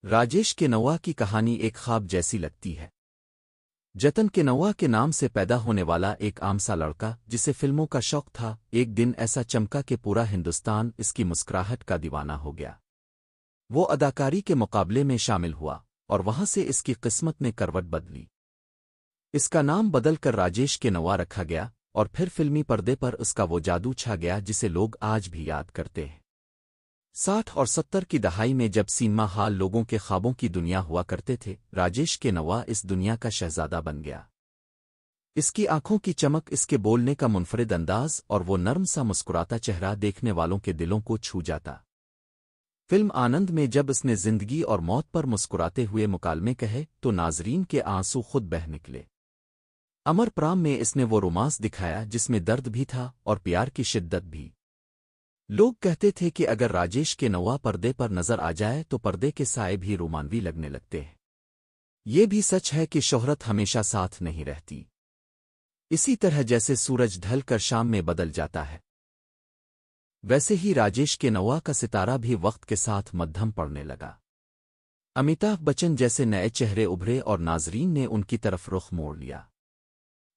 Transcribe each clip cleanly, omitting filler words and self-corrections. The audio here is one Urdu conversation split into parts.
راجیش کے نوا کی کہانی ایک خواب جیسی لگتی ہے۔ جتن کے نوا کے نام سے پیدا ہونے والا ایک عام سا لڑکا جسے فلموں کا شوق تھا، ایک دن ایسا چمکا کہ پورا ہندوستان اس کی مسکراہٹ کا دیوانہ ہو گیا۔ وہ اداکاری کے مقابلے میں شامل ہوا اور وہاں سے اس کی قسمت نے کروٹ بدلی۔ اس کا نام بدل کر راجیش کے نوا رکھا گیا اور پھر فلمی پردے پر اس کا وہ جادو چھا گیا جسے لوگ آج بھی یاد کرتے ہیں۔ 60 اور 70 کی دہائی میں جب سینما ہال لوگوں کے خوابوں کی دنیا ہوا کرتے تھے، راجیش کے نوا اس دنیا کا شہزادہ بن گیا۔ اس کی آنکھوں کی چمک، اس کے بولنے کا منفرد انداز اور وہ نرم سا مسکراتا چہرہ دیکھنے والوں کے دلوں کو چھو جاتا۔ فلم آنند میں جب اس نے زندگی اور موت پر مسکراتے ہوئے مکالمے کہے تو ناظرین کے آنسو خود بہہ نکلے۔ امر پرام میں اس نے وہ رومانس دکھایا جس میں درد بھی تھا اور پیار کی شدت بھی۔ لوگ کہتے تھے کہ اگر راجیش کے نوا پردے پر نظر آ جائے تو پردے کے سائے بھی رومانوی لگنے لگتے ہیں۔ یہ بھی سچ ہے کہ شہرت ہمیشہ ساتھ نہیں رہتی، اسی طرح جیسے سورج ڈھل کر شام میں بدل جاتا ہے، ویسے ہی راجیش کے نوا کا ستارہ بھی وقت کے ساتھ مدھم پڑنے لگا۔ امیتابھ بچن جیسے نئے چہرے ابھرے اور ناظرین نے ان کی طرف رخ موڑ لیا،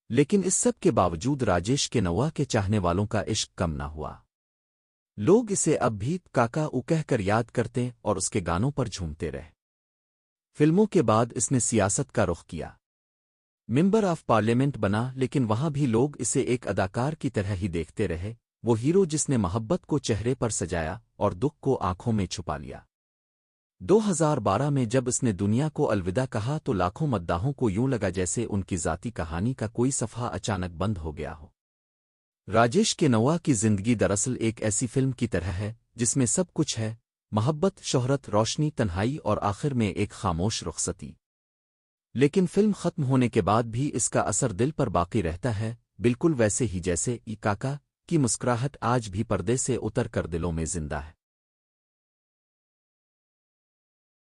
لیکن اس سب کے باوجود راجیش کے نوا کے چاہنے والوں کا عشق کم نہ ہوا۔ لوگ اسے اب بھی کاکا او کہہ کر یاد کرتے اور اس کے گانوں پر جھومتے رہے۔ فلموں کے بعد اس نے سیاست کا رخ کیا، ممبر آف پارلیمنٹ بنا، لیکن وہاں بھی لوگ اسے ایک اداکار کی طرح ہی دیکھتے رہے، وہ ہیرو جس نے محبت کو چہرے پر سجایا اور دکھ کو آنکھوں میں چھپا لیا۔ 2012 میں جب اس نے دنیا کو الوداع کہا تو لاکھوں مداحوں کو یوں لگا جیسے ان کی ذاتی کہانی کا کوئی صفحہ اچانک بند ہو گیا ہو۔ راجیش کے نوا کی زندگی دراصل ایک ایسی فلم کی طرح ہے جس میں سب کچھ ہے: محبت، شہرت، روشنی، تنہائی اور آخر میں ایک خاموش رخصتی۔ لیکن فلم ختم ہونے کے بعد بھی اس کا اثر دل پر باقی رہتا ہے، بالکل ویسے ہی جیسے ای کاکا کی مسکراہٹ آج بھی پردے سے اتر کر دلوں میں زندہ ہے۔